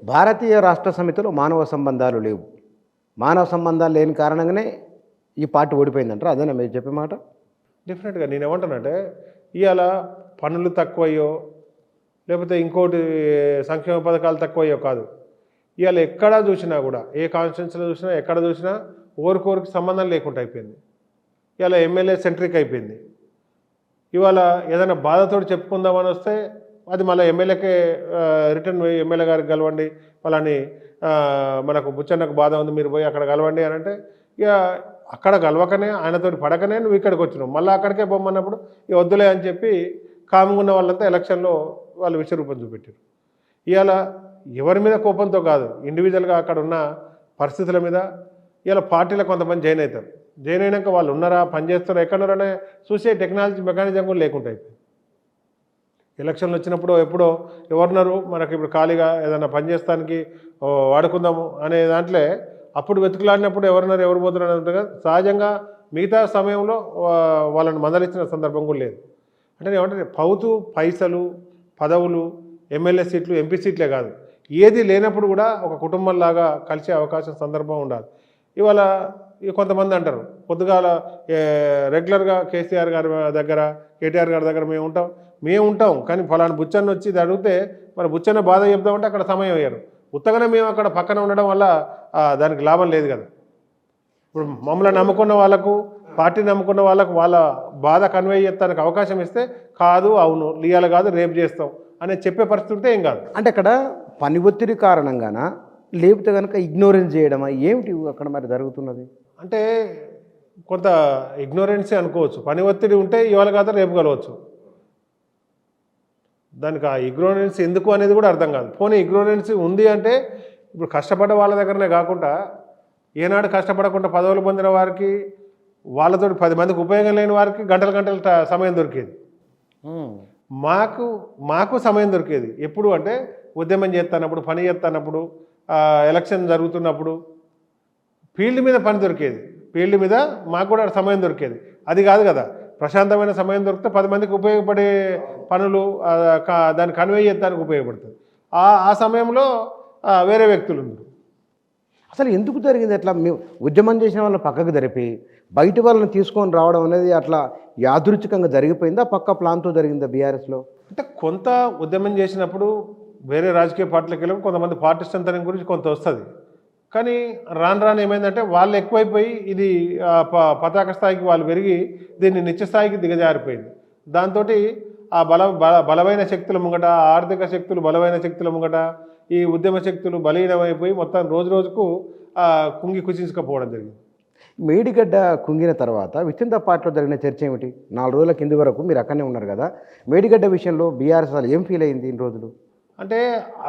భారతీయ రాష్ట్ర సమితిలో మానవ సంబంధాలు లేవు. మానవ సంబంధాలు లేని కారణంగానే ఈ పార్టీ ఓడిపోయిందంటారు. అదేనా మీరు చెప్పే మాట? డెఫినెట్గా నేనేమంటానంటే ఇవాళ పనులు తక్కువయ్యో లేకపోతే ఇంకోటి సంక్షేమ పథకాలు తక్కువయ్యో కాదు. ఇవాళ ఎక్కడ చూసినా కూడా ఏ కాన్స్టిట్యున్సీలో చూసినా ఎక్కడ చూసినా ఓరికోరికి సంబంధం లేకుండా అయిపోయింది. ఇవాళ ఎమ్మెల్యే సెంట్రిక్ అయిపోయింది. ఇవాళ ఏదైనా బాధతోటి చెప్పుకుందామని వస్తే అది మళ్ళీ ఎమ్మెల్యేకే రిటర్న్ పోయి ఎమ్మెల్యే గారికి కలవండి, వాళ్ళని మనకు బుచ్చన్నకు బాధ ఉంది మీరు పోయి అక్కడ కలవండి అని అంటే ఇక అక్కడ కలవకనే ఆయనతోటి పడకనే నువ్వు ఇక్కడికి వచ్చినావు, మళ్ళీ అక్కడికే బొమ్మన్నప్పుడు ఇక వద్దులే అని చెప్పి కామ్గా ఉన్న వాళ్ళంతా ఎలక్షన్లో వాళ్ళు విశ్వరూపం చూపెట్టారు. ఇవాళ ఎవరి మీద కోపంతో కాదు, ఇండివిజువల్గా అక్కడ ఉన్న పరిస్థితుల మీద ఇవాళ పార్టీలో కొంతమంది జాయిన్ అవుతారు. జాయిన్ అయినాక వాళ్ళు ఉన్నారా, పనిచేస్తారా, ఎక్కడున్నారనే చూసే టెక్నాలజీ మెకానిజం కూడా లేకుండా అయిపోయింది. ఎలక్షన్లు వచ్చినప్పుడు ఎప్పుడో ఎవరున్నారు మనకి ఇప్పుడు ఖాళీగా ఏదైనా పనిచేస్తానికి వాడుకుందాము అనే దాంట్లో అప్పుడు వెతుకులాడినప్పుడు ఎవరున్నారు ఎవరు పోతున్నారు అంటే సహజంగా మిగతా సమయంలో వాళ్ళని మందలించిన సందర్భం కూడా లేదు. అంటే ఏమంటే పౌతు పైసలు పదవులు ఎమ్మెల్యే సీట్లు ఎంపీ సీట్లే కాదు, ఏది లేనప్పుడు కూడా ఒక కుటుంబంలాగా కలిసే అవకాశం సందర్భం ఉండాలి. ఇవాళ కొంతమంది అంటారు పొద్దుగాల రెగ్యులర్గా కేసీఆర్ గారి దగ్గర కేటీఆర్ గారి దగ్గర మేము ఉంటాం కానీ ఫలానా బుచ్చన్న వచ్చి ఇది అడిగితే మరి బుచ్చన్న బాధ చెప్దామంటే అక్కడ సమయం అయ్యారు. ఉత్తగానే మేము అక్కడ పక్కన ఉండడం వల్ల దానికి లాభం లేదు కదా. ఇప్పుడు మమ్మల్ని నమ్ముకున్న వాళ్ళకు పార్టీ నమ్ముకున్న వాళ్ళకు వాళ్ళ బాధ కన్వే చేస్తానికి అవకాశం ఇస్తే కాదు అవును లియాల కాదు రేపు చేస్తాం అనే చెప్పే పరిస్థితి ఉంటే ఏం కాదు. అంటే అక్కడ పని ఒత్తిడి కారణంగానా లేకపోతే కనుక ఇగ్నోరెన్స్ చేయడమా ఏమిటి అక్కడ మరి జరుగుతున్నది? అంటే కొంత ఇగ్నోరెన్సే అనుకోవచ్చు. పని ఒత్తిడి ఉంటే ఇవాళ కాదు రేపు కలవచ్చు. దానికి ఆ ఇగ్నోరెన్స్ ఎందుకు అనేది కూడా అర్థం కాదు. పోనీ ఇగ్నోరెన్స్ ఉంది అంటే ఇప్పుడు కష్టపడ్డ వాళ్ళ దగ్గరనే కాకుండా ఏనాడు కష్టపడకుండా పదవులు పొందిన వారికి వాళ్ళతో 10 మందికి ఉపయోగం లేని వారికి గంటల గంటల సమయం దొరికేది. మాకు సమయం దొరికేది ఎప్పుడు అంటే ఉద్యమం చేస్తున్నప్పుడు, పని చేస్తున్నప్పుడు, ఎలక్షన్ జరుగుతున్నప్పుడు ఫీల్డ్ మీద పని దొరికేది. ఫీల్డ్ మీద మాకు కూడా సమయం దొరికేది. అది కాదు కదా, ప్రశాంతమైన సమయం దొరికితే 10 మందికి ఉపయోగపడే పనులు దాన్ని కన్వే చేయడానికి ఉపయోగపడుతుంది. ఆ సమయంలో వేరే వ్యక్తులు ఉన్నారు. అసలు ఎందుకు జరిగింది అట్లా? ఉద్యమం చేసిన వాళ్ళని పక్కకు జరిపి బయట వాళ్ళని తీసుకొని రావడం అనేది అట్లా యాదృచ్ఛికంగా జరిగిపోయిందా, పక్క ప్లాన్తో జరిగిందా బీఆర్ఎస్లో? అంటే కొంత ఉద్యమం చేసినప్పుడు వేరే రాజకీయ పార్టీలకు వెళ్ళి కొంతమంది పార్టీ స్ట్రెంథనింగ్ గురించి కొంత వస్తుంది. కానీ రాను ఏమైందంటే వాళ్ళు ఎక్కువైపోయి ఇది పతాక స్థాయికి వాళ్ళు పెరిగి దీన్ని నిత్య స్థాయికి దిగజారిపోయింది. దాంతో ఆ బలమైన శక్తుల ముంగట, ఆర్థిక శక్తులు బలమైన శక్తుల ముంగట ఈ ఉద్యమ శక్తులు బలీనమైపోయి మొత్తం రోజు రోజుకు కుంగి కుచించుకపోవడం జరిగింది. మేడిగడ్డ కుంగిన తర్వాత విత్ ఇన్ ద పార్టీలో జరిగిన చర్చ ఏమిటి? 4 రోజుల కింది వరకు మీరు అక్కడనే ఉన్నారు కదా, మేడిగడ్డ విషయంలో బీఆర్ఎస్ అసలు ఏం ఫీల్ అయింది ఇన్ని రోజులు? అంటే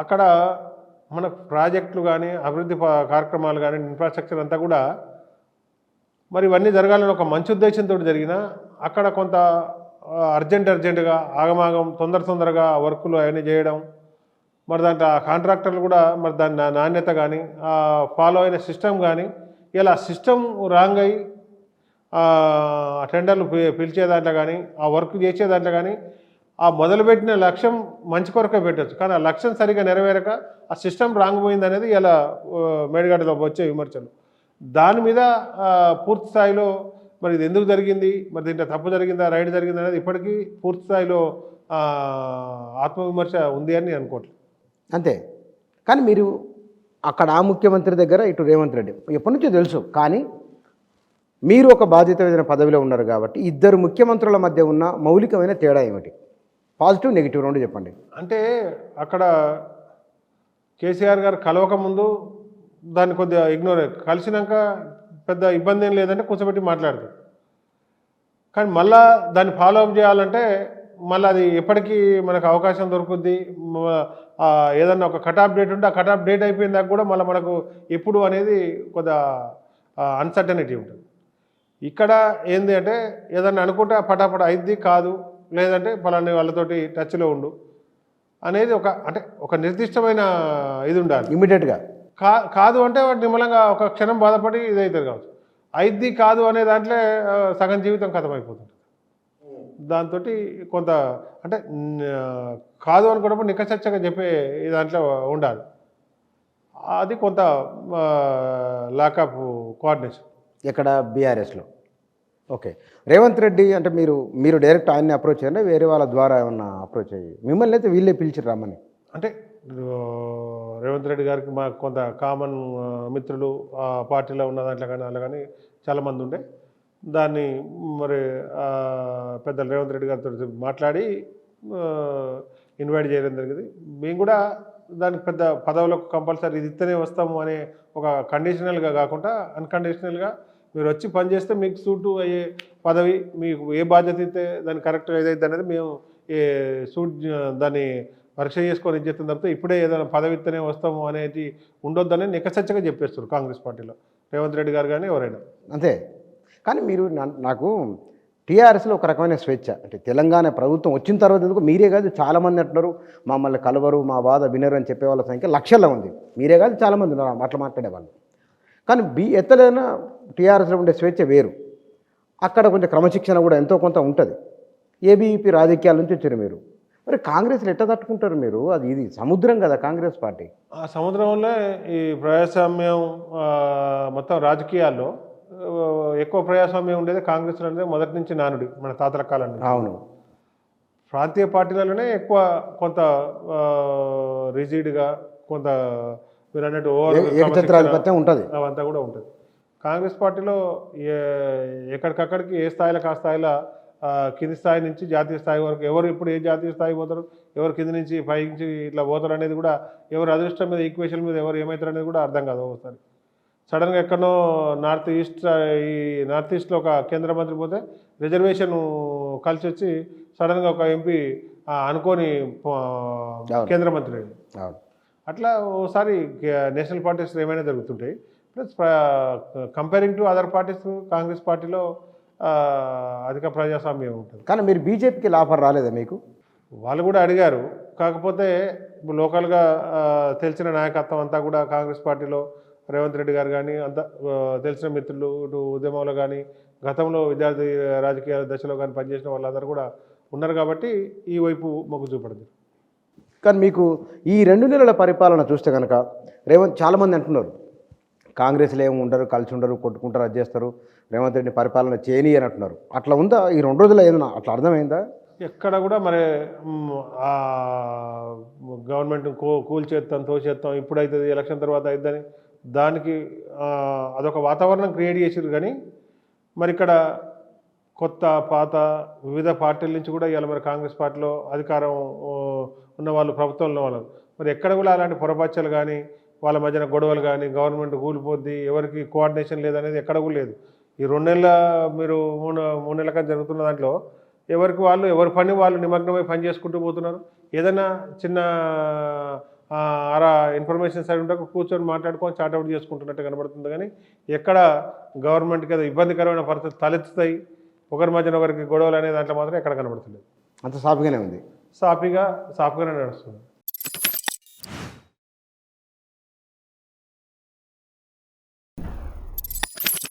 అక్కడ మనకు ప్రాజెక్టులు కానీ అభివృద్ధి కార్యక్రమాలు కానీ ఇన్ఫ్రాస్ట్రక్చర్ అంతా కూడా మరి ఇవన్నీ జరగాలని ఒక మంచి ఉద్దేశంతో జరిగినా అక్కడ కొంత అర్జెంటుగా ఆగమాగం తొందరగా వర్కులు అవన్నీ చేయడం, మరి దాంట్లో కాంట్రాక్టర్లు కూడా మరి దాని నాణ్యత కానీ ఫాలో అయిన సిస్టమ్ కానీ ఇలా సిస్టమ్ రాంగ్ అయ్యి టెండర్లు పిలిచే దాంట్లో కానీ ఆ వర్క్ చేసే దాంట్లో కానీ ఆ మొదలుపెట్టిన లక్ష్యం మంచి కొరకే పెట్టచ్చు, కానీ ఆ లక్ష్యం సరిగా నెరవేరక ఆ సిస్టమ్ రాంగ్ పోయింది అనేది ఇలా మేడిగడ్డలో వచ్చే విమర్శలు. దాని మీద పూర్తి స్థాయిలో మరి ఇది ఎందుకు జరిగింది, మరి దీంట్లో తప్పు జరిగిందా రైట్ జరిగిందా అనేది ఇప్పటికీ పూర్తి స్థాయిలో ఆత్మవిమర్శ ఉంది అని నేను అనుకోవట్లేదు. అంతే. కానీ మీరు అక్కడ ఆ ముఖ్యమంత్రి దగ్గర ఇటు రేవంత్ రెడ్డి ఎప్పటి నుంచో తెలుసు, కానీ మీరు ఒక బాధ్యతమైన పదవిలో ఉన్నారు కాబట్టి ఇద్దరు ముఖ్యమంత్రుల మధ్య ఉన్న మౌలికమైన తేడా ఏమిటి? పాజిటివ్ నెగిటివ్ రెండు చెప్పండి. అంటే అక్కడ కేసీఆర్ గారు కలవక ముందు దాన్ని కొద్దిగా ఇగ్నోర్ కలిసినాక పెద్ద ఇబ్బంది ఏం లేదంటే కూర్చోబెట్టి మాట్లాడతారు. కానీ మళ్ళా దాన్ని ఫాలో అప్ చేయాలంటే మళ్ళీ అది ఎప్పటికీ మనకు అవకాశం దొరుకుద్ది. ఏదన్నా ఒక కట్ ఆఫ్ డేట్ ఉంటే ఆ కట్ ఆఫ్ డేట్ అయిపోయిన దాకా కూడా మళ్ళీ మనకు ఎప్పుడు అనేది కొద్దిగా అన్సర్టనిటీ ఉంటుంది. ఇక్కడ ఏంది అంటే ఏదన్నా అనుకుంటే పటాపట అయిద్ది కాదు, లేదంటే పలాని వాళ్ళతోటి టచ్లో ఉండు అనేది ఒక నిర్దిష్టమైన ఇది ఉండాలి. ఇమీడియట్గా కాదు అంటే వాటి నిమ్మలంగా ఒక క్షణం బాధపడి ఇదవుతుంది కావచ్చు. అయిద్ది కాదు అనే దాంట్లో సగం జీవితం కథమైపోతుంది. దాంతో కొంత అంటే కాదు అనుకున్నప్పుడు నిక్కచచ్చగా చెప్పే దాంట్లో ఉండాలి. అది కొంత లాక్ ఆఫ్ కోఆర్డినేషన్. ఎక్కడ బీఆర్ఎస్లో? ఓకే. రేవంత్ రెడ్డి అంటే మీరు డైరెక్ట్ ఆయన్ని అప్రోచ్ అయ్యారా, వేరే వాళ్ళ ద్వారా ఏమన్నా అప్రోచ్ అయ్యి మిమ్మల్ని అయితే వీళ్ళే పిలిచిర్రు రమ్మని? అంటే రేవంత్ రెడ్డి గారికి మాకు కొంత కామన్ మిత్రులు ఆ పార్టీలో ఉన్న దాంట్లో కానీ అలా కానీ చాలామంది ఉండే, దాన్ని మరి పెద్దలు రేవంత్ రెడ్డి గారితో మాట్లాడి ఇన్వైట్ చేయడం జరిగింది. మేము కూడా దానికి పెద్ద పదవులకు కంపల్సరీ ఇది ఇస్తేనే వస్తాము అనే ఒక కండిషనల్గా కాకుండా అన్కండిషనల్గా మీరు వచ్చి పనిచేస్తే మీకు సూటు అయ్యే పదవి, మీకు ఏ బాధ్యత ఇస్తే దాన్ని కరెక్ట్గా ఏదైతే అనేది మేము దాన్ని పరీక్ష చేసుకొని ఇచ్చేస్తాం తప్పితే ఇప్పుడే ఏదైనా పదవి ఇస్తేనే వస్తాము అనేది ఉండొద్దని నికసచ్చగా చెప్పేస్తారు కాంగ్రెస్ పార్టీలో రేవంత్ రెడ్డి గారు కానీ ఎవరైనా. అంతే. కానీ మీరు నాకు టీఆర్ఎస్లో ఒక రకమైన స్వేచ్ఛ, అంటే తెలంగాణ ప్రభుత్వం వచ్చిన తర్వాత ఎందుకు మీరే కాదు చాలామంది అంటున్నారు మమ్మల్ని కలవరు, మా బాధ వినరు అని చెప్పే వాళ్ళ సంఖ్య లక్షల్లో ఉంది. మీరే కాదు చాలామంది ఉన్నారు అట్లా మాట్లాడేవాళ్ళు. కానీ ఎత్తలైనా టీఆర్ఎస్లో ఉండే స్వేచ్ఛ వేరు. అక్కడ కొంచెం క్రమశిక్షణ కూడా ఎంతో కొంత ఉంటుంది. ఏబీవీపీ రాజకీయాల నుంచి వచ్చారు మీరు. మరి కాంగ్రెస్లో ఎట్లా తట్టుకుంటారు మీరు? ఇది సముద్రం కదా కాంగ్రెస్ పార్టీ. ఆ సముద్రంలో ఈ ప్రజాస్వామ్యం మొత్తం రాజకీయాల్లో ఎక్కువ ప్రజాస్వామ్యం ఉండేది కాంగ్రెస్లో అనేది మొదటి నుంచి నానుడి, మన తాతల కాలం నుంచి. అవును. ప్రాంతీయ పార్టీలలోనే ఎక్కువ కొంత రిజిడ్గా, కొంత మీరు అన్నట్టు ఏకఛత్రాధిపత్యం ఉంటుంది, అవంతా కూడా ఉంటుంది. కాంగ్రెస్ పార్టీలో ఎక్కడికక్కడికి ఏ స్థాయిలకు ఆ స్థాయిలో కింది స్థాయి నుంచి జాతీయ స్థాయి వరకు ఎవరు ఇప్పుడు ఏ జాతీయ స్థాయి పోతారు, ఎవరు కింది నుంచి పై నుంచి ఇట్లా పోతారు అనేది కూడా, ఎవరు అదృష్టం మీద ఈక్వేషన్ మీద ఎవరు ఏమవుతారు అనేది కూడా అర్థం కాదు. ఒకసారి సడన్గా ఎక్కడో నార్త్ ఈస్ట్లో ఒక కేంద్ర మంత్రి పోతే రిజర్వేషన్ కలిసి వచ్చి సడన్గా ఒక ఎంపీ అనుకోని కేంద్ర మంత్రి. అట్లా ఓసారి నేషనల్ పార్టీస్ ఏమైనా జరుగుతుంటాయి. Plus comparing to other parties Congress పార్టీలో అధిక ప్రజాస్వామ్యం ఉంటుంది. కానీ మీరు బీజేపీకి ఆఫర్ రాలేదా మీకు? వాళ్ళు కూడా అడిగారు. కాకపోతే ఇప్పుడు లోకల్గా తెలిసిన నాయకత్వం అంతా కూడా కాంగ్రెస్ పార్టీలో రేవంత్ రెడ్డి గారు కానీ అంతా తెలిసిన మిత్రులు ఇటు ఉద్యమంలో కానీ గతంలో విద్యార్థి రాజకీయ దశలో కానీ పనిచేసిన వాళ్ళందరూ కూడా ఉన్నారు కాబట్టి ఈ వైపు మొగ్గు చూపడింది. కానీ మీకు ఈ 2 నెలల పరిపాలన చూస్తే కనుక రేవంత్ చాలామంది అంటున్నారు కాంగ్రెస్లో ఏమి ఉండరు, కలిసి ఉండరు, కొట్టుకుంటారు, అది చేస్తారు, రేవంత్ రెడ్డి పరిపాలన చేయని అని అంటున్నారు. అట్లా ఉందా ఈ 2 రోజుల్లో? ఏదన్నా అట్లా అర్థమైందా? ఎక్కడ కూడా మరి గవర్నమెంట్ కూల్చేస్తాం, తోచేస్తాం, ఇప్పుడు అవుతుంది, ఎలక్షన్ తర్వాత అవుతుందని దానికి అదొక వాతావరణం క్రియేట్ చేసారు. కానీ మరి ఇక్కడ కొత్త పాత వివిధ పార్టీల నుంచి కూడా ఇవాళ మరి కాంగ్రెస్ పార్టీలో అధికారం ఉన్న వాళ్ళు, ప్రభుత్వంలో వాళ్ళు మరి ఎక్కడ కూడా అలాంటి పొరపచ్చలు కానీ వాళ్ళ మధ్యన గొడవలు కానీ గవర్నమెంట్ కూలిపోద్ది, ఎవరికి కోఆర్డినేషన్ లేదనేది ఎక్కడ కూడా లేదు. ఈ 2 నెలల మీరు 3 నెలల కానీ జరుగుతున్న దాంట్లో ఎవరికి వాళ్ళు ఎవరి పని వాళ్ళు నిమగ్నమై పని చేసుకుంటూ పోతున్నారు. ఏదైనా చిన్న ఇన్ఫర్మేషన్ సైడ్ ఉంటే కూర్చొని మాట్లాడుకొని చార్ట్అవుట్ చేసుకుంటున్నట్టు కనబడుతుంది. కానీ ఎక్కడ గవర్నమెంట్కి ఏదో ఇబ్బందికరమైన పరిస్థితులు తలెత్తుతాయి, ఒకరి మధ్యన ఒకరికి గొడవలు అనే దాంట్లో మాత్రం ఎక్కడ కనబడుతుంది. అంత సాఫీగానే ఉంది, సాఫీగానే నడుస్తుంది.